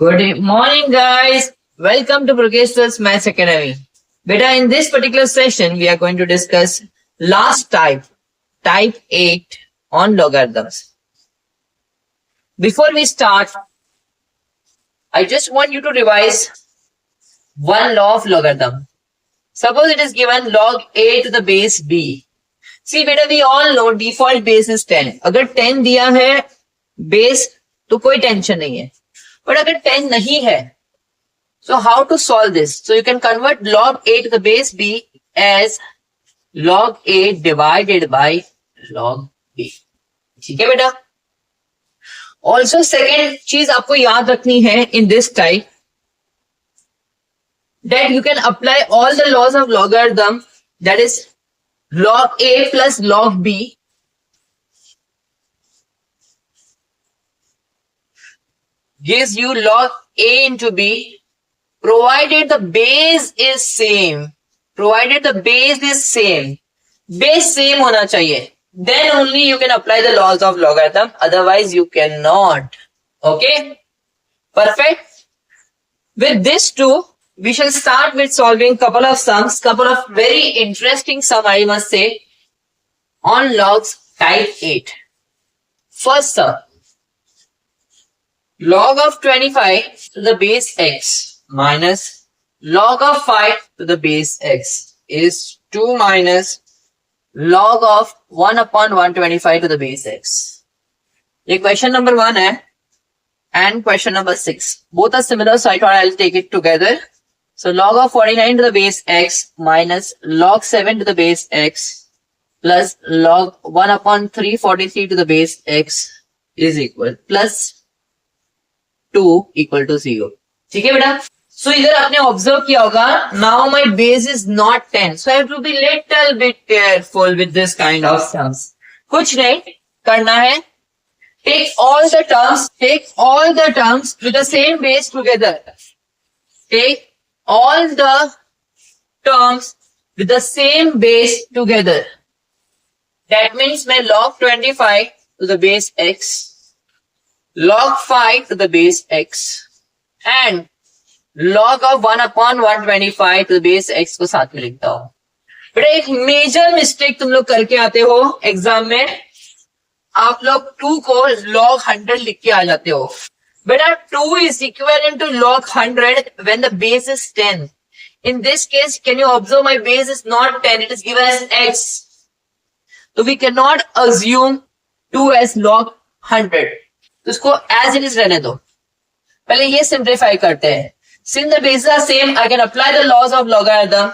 Good morning, guys. Welcome to Progressive Maths Academy. Beta, in this particular session, we are going to discuss last type 8 on logarithms. Before we start, I just want you to revise one law of logarithm. Suppose it is given log a to the base b. See, beta, we all know default base is 10. अगर 10 दिया है base तो कोई tension नहीं है. But अगर 10 नहीं है, so how to solve this? So you can convert log a to the base b as log a divided by log b. ठीक है बेटा? Also second चीज आपको याद रखनी है in this type that you can apply all the laws of logarithm, that is log a plus log b gives you log a into b provided the base is same. Provided the base is same. Base same होना चाहिए. Then only you can apply the laws of logarithm. Otherwise you cannot. Okay? Perfect. With this too, we shall start with solving couple of sums. Couple of very interesting sum, I must say, on logs type 8. First sum. Log of 25 to the base x minus log of 5 to the base x is 2 minus log of 1 upon 125 to the base x. ये question number 1 है and question number 6. Both are similar, so I thought I'll take it together. So log of 49 to the base x minus log 7 to the base x plus log 1 upon 343 to the base x is equal plus 2 equal to 0. ठीक है बेटा? So इधर आपने observe किया होगा, now my base is not 10, so I have to be little bit careful with this kind of sums. कुछ नहीं करना है, take all the terms with the same base together. Take all the terms with the same base together. That means मैं log 25 to the base x, log 5 to the base x and log of 1 upon 125 to the base x को साथ में लिखता हूं. बेटा एक major mistake तुम लोग करके आते हो एग्जाम में, आप लोग 2 को log 100 लिख के आ जाते हो. बेटा 2 is equivalent to log 100 when the base is 10. In this case, can you observe my base is not 10, it is given as x. So we cannot assume 2 as log 100. तो इसको as it is रहने दो. पहले ये simplify करते हैं. Since the bases are same, I can apply the laws of logarithm.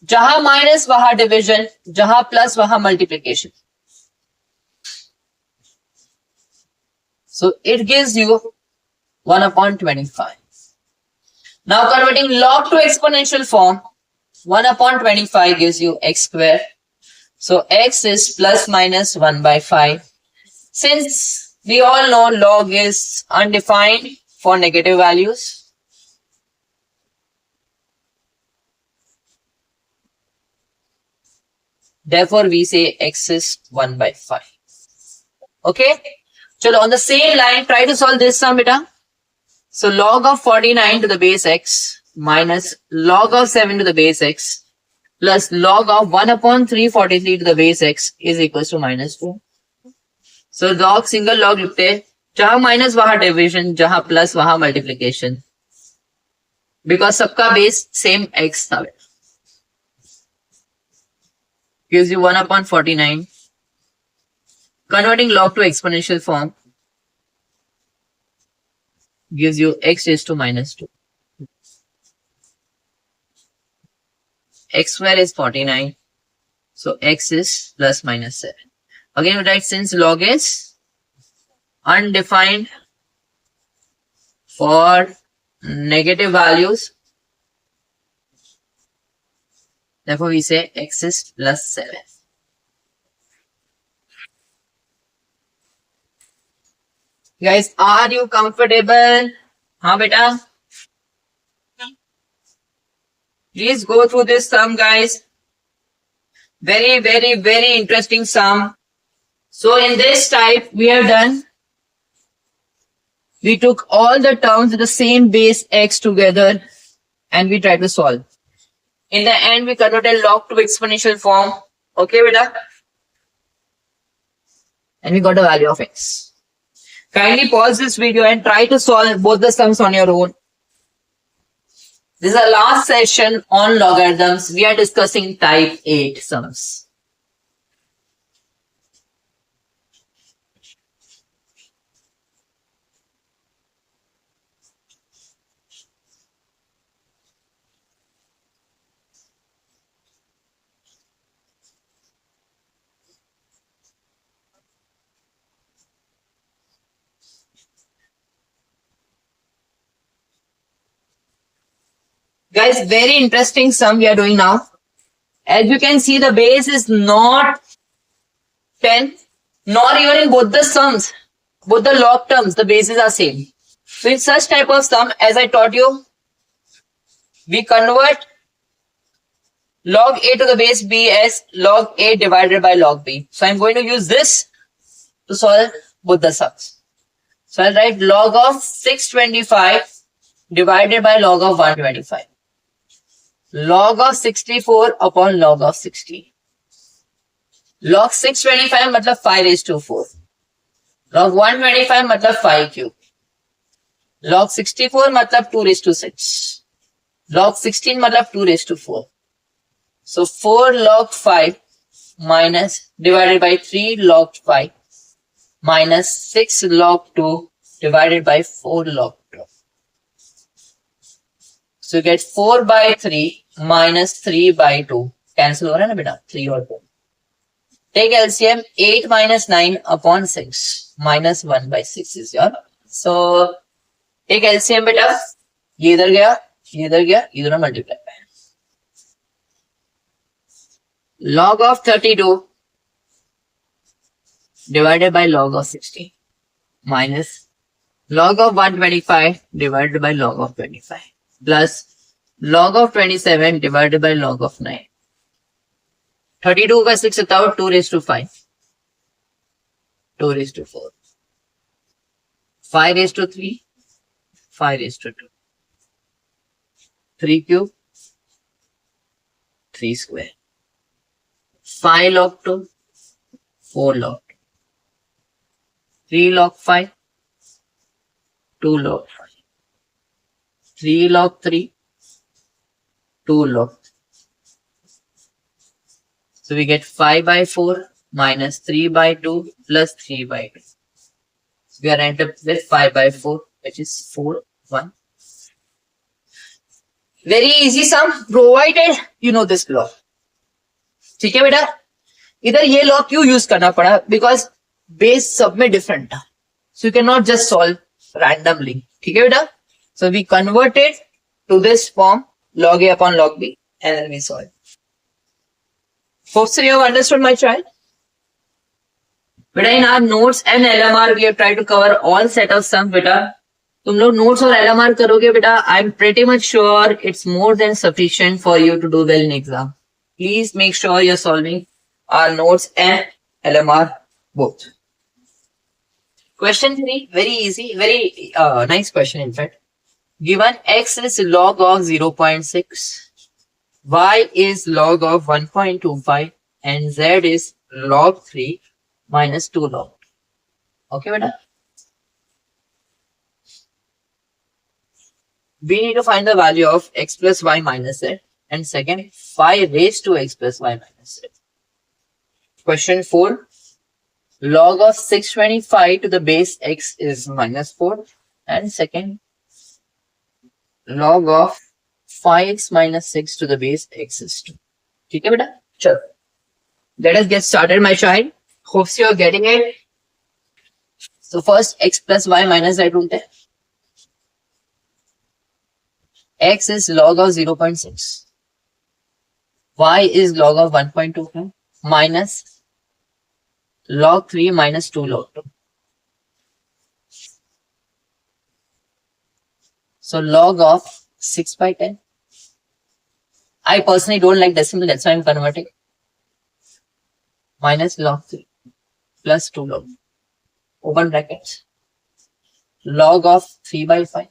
जहां minus वहां डिविजन, जहां प्लस वहां multiplication. So it gives you 1 upon 25. Now converting log to exponential form, 1 upon 25 gives you x square. So x is plus minus 1 by 5. Since we all know log is undefined for negative values, therefore we say x is 1 by 5. Okay? Chalo, on the same line, try to solve this sum, beta. So log of 49 to the base x minus log of 7 to the base x plus log of 1 upon 343 to the base x is equals to minus 2. So log single log लिखते हैं, जहां minus वहां division, जहां plus वहां multiplication, because सबका base same x था. Gives you 1 upon 49. Converting log to exponential form gives you x raised to minus 2. X square is 49. So x is plus minus 7. Again, we write since log is undefined for negative values, therefore we say x is plus 7. Guys, are you comfortable? हाँ बेटा? Please go through this sum, guys. Very, very, very interesting sum. So in this type, we have done We took all the terms with the same base x together and we tried to solve. In the end, we converted log to exponential form. Okay, beta? And we got a value of x. Kindly pause this video and try to solve both the sums on your own. This is our last session on logarithms. We are discussing type 8 sums. Guys, very interesting sum we are doing now. As you can see, the base is not 10, nor even in both the sums. Both the log terms, the bases are same. So in such type of sum, as I taught you, we convert log a to the base b as log a divided by log b. So I'm going to use this to solve both the sums. So I'll write log of 625 divided by log of 125. Log of 64 upon log of 60. Log 625 मतलब 5 raised to 4. Log 125 मतलब 5 cube. Log 64 मतलब 2 raised to 6. Log 16 मतलब 2 raised to 4. So 4 log 5 minus divided by 3 log 5 minus 6 log 2 divided by 4 log 2. So you get 4 by 3 minus 3 by 2. Cancel हो रहा है ना बेटा 3 और 2. Take LCM 8 minus 9 upon 6 minus 1 by 6 is your. So take LCM बेटा. ये इधर गया, ये इधर गया, ये दोनों मल्टीप्लाई है. Log of 32 divided by log of 60 minus log of 125 divided by log of 25 plus log of 27 divided by log of 9. 32 का 6 होता है 2 raised to 5. 2 raised to 4. 5 raised to 3. 5 raised to 2. 3 cube. 3 square. 5 log 2. 4 log 2. 3 log 5. 2 log 5. 3 log 3. 2 log 3. So we get 5 by 4 minus 3 by 2 plus 3 by 2. So we are end up with 5 by 4, which is 4, 1. Very easy sum, provided you know this law. ठीक है बेटा? इधर ये law क्यों use करना पड़ा? Because base सब में different था. So you cannot just solve randomly. ठीक है बेटा? So we converted to this form log a upon log b and then we solve. Hope so you have understood my child. Beta in our notes and LMR we have tried to cover all set of sums beta. तुम लोग notes और LMR करोगे बेटा. I'm pretty much sure it's more than sufficient for you to do well in exam. Please make sure you're solving our notes and LMR both. Question 3, very easy, very nice question in fact. Given x is log of 0.6, y is log of 1.25 and z is log 3 minus 2 log. Okay, beta? We need to find the value of x plus y minus z and second 5 raised to x plus y minus z. Question 4. Log of 625 to the base x is minus 4 and second log of 5x minus 6 to the base x is 2. ठीक है बेटा? चलो. Let us get started my child. Hope you are getting it. So first x plus y minus z ढूंढते हैं. X is log of 0.6. Y is log of 1.25 minus log 3 minus 2 log 2. So log of 6 by 10. I personally don't like decimal, that's why I'm converting. Minus log 3 plus 2 log. Open brackets. log of 3 by 5,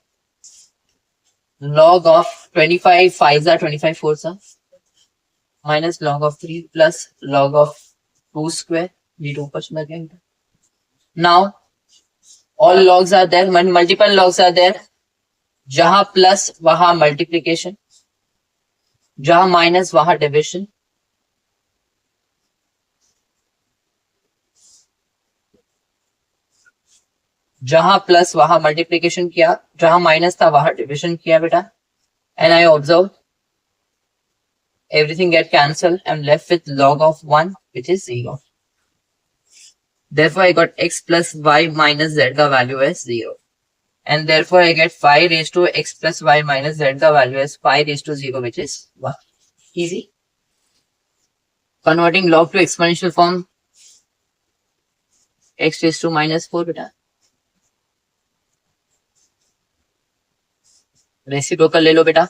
log of 25 5s are 25 4s are, minus log of 3 plus log of 2 square. ये 2 पर चला गया. Now all logs are there, multiple logs are there. जहां plus वहां multiplication, जहां minus वहां division. जहां plus वहां मल्टीप्लीकेशन किया, जहां माइनस था वहां डिविजन किया बेटा. And I observe everything get cancelled. I'm left with log of 1 which is 0. Therefore I got x plus y minus z का value as 0. And therefore I get 5 raised to x plus y minus z का value as 5 raised to 0 which is 1. Easy. Converting log to exponential form, x raised to minus 4 बेटा. Reciprocal ले लो बेटा.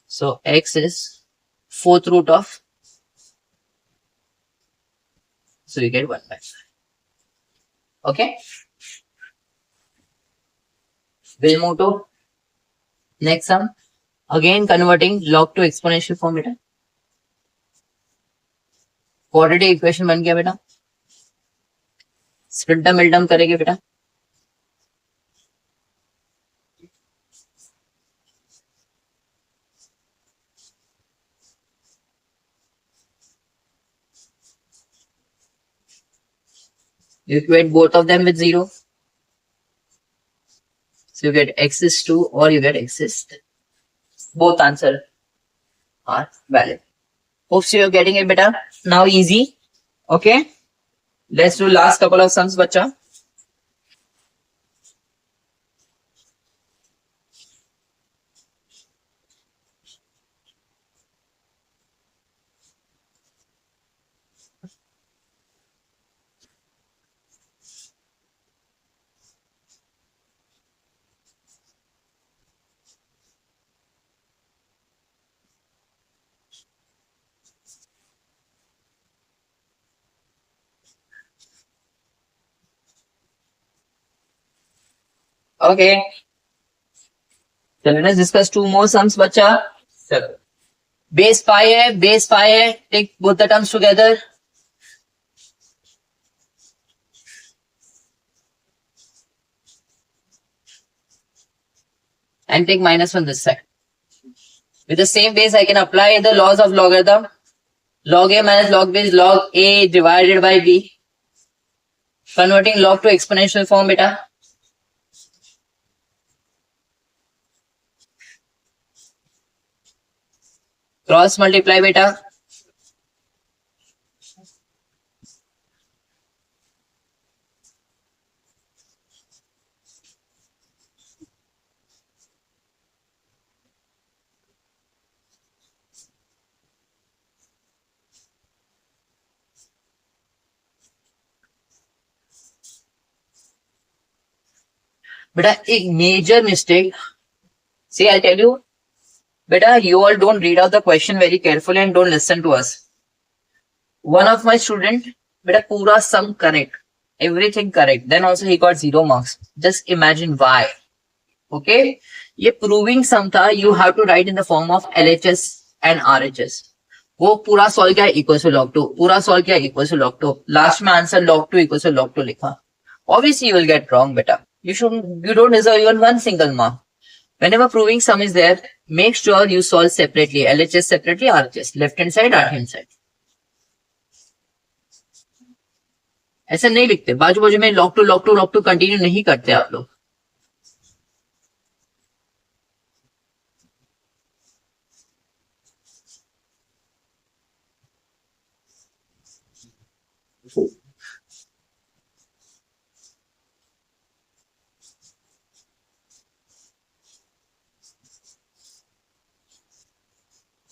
So x is 4th root of, so you get 1 by 5. Okay. We'll move to next sum. Again converting log to exponential form बेटा. Quadratic equation बन गया बेटा. Split मिल्टम करेंगे बेटा. You equate both of them with 0. So you get x is 2 or you get x is 10. Both answer are valid. Hope so you're getting it better. Now easy. Okay. Let's do last couple of sums bacha. Okay. So let us discuss 2 more sums bacha. चलो. Base 5 है, base 5 है. Take both the terms together. And take minus from this side. With the same base, I can apply the laws of logarithm. Log a minus log b is log a divided by b. Converting log to exponential form beta. Cross multiply beta. Beta, a major mistake. See, I'll tell you. Beta, you all don't read out the question very carefully and don't listen to us. One of my student, beta, pura sum correct. Everything correct. Then also he got 0 marks. Just imagine why. Okay. ये proving sum था. You have to write in the form of LHS and RHS. वो पूरा solve किया equal to log 2. पूरा solve किया equal to log 2. Last में answer log 2 equal to log 2 लिखा. Obviously you will get wrong beta. You don't deserve even one single mark. Whenever proving sum is there, make sure you solve separately. LHS separately, RHS. Left hand side, right hand side. ऐसा नहीं लिखते. बाजू बाजू में log 2 continue नहीं करते आप लोग.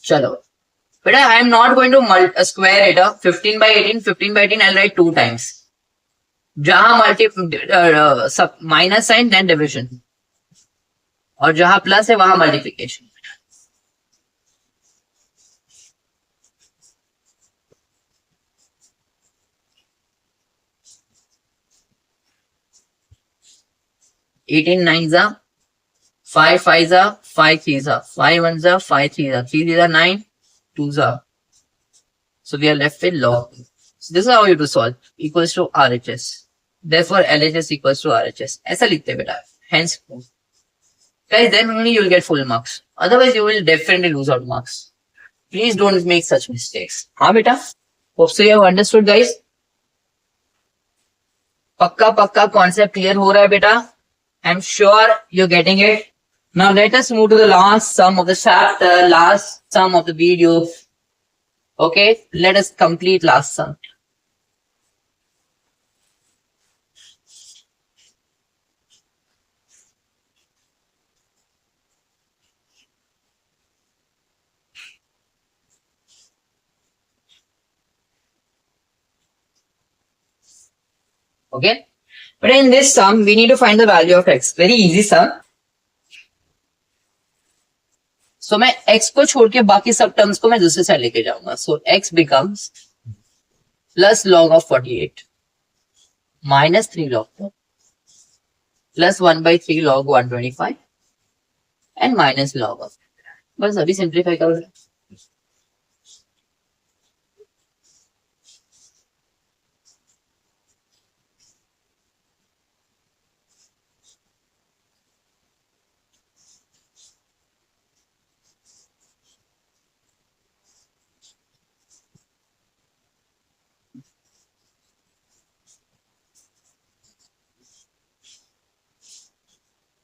चलो बेटा, I am not going to square it up. 15 by 18 I'll write 2 times. जहां सब माइनस साइन देन डिविजन, और जहां प्लस है वहां multiplication. 18 nines are 5 5s are 5 3s are 5 1s are 5 3s are 3 3s are 9 2s are. So we are left with log. So this is how you to solve. Equals to RHS. Therefore LHS equals to RHS. ऐसा लिखते बेटा. Hence, guys, then only you will get full marks. Otherwise you will definitely lose out marks. Please don't make such mistakes. हाँ बेटा. Hope so you have understood, guys. पक्का concept clear हो रहा है बेटा. I'm sure you're getting it. Now let us move to the last sum of the chapter, last sum of the video. Okay, let us complete last sum. Okay, but in this sum, we need to find the value of x. Very easy sum. So मैं x को छोड़ के बाकी सब terms को मैं दूसरे side लेके जाऊंगा. So x becomes plus log of 48 minus 3 log 4 plus 1 by 3 log 125 and minus log of. बस अभी सिंप्लीफाई कर रहे हैं.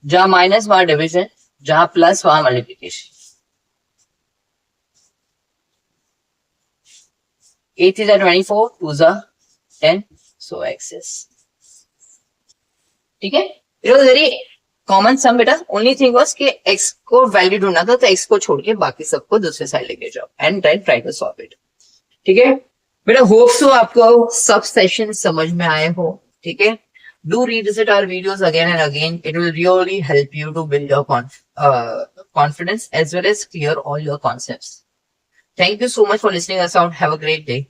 जहां माइनस वहां डिविजन, जहां प्लस वहां multiplication. 8 is 24, 2 is 10, so x is. ठीक है. It was very common sum बेटा. Only thing was कि x को वैल्यू ढूंढना था, तो x को छोड़ के बाकी सबको दूसरे साइड लेके जाओ and then try to solve it. ठीक है बेटा. होप सो आपको सब सेशन समझ में आए हो. ठीक है. Do revisit our videos again and again. It will really help you to build your confidence as well as clear all your concepts. Thank you so much for listening us out. Have a great day.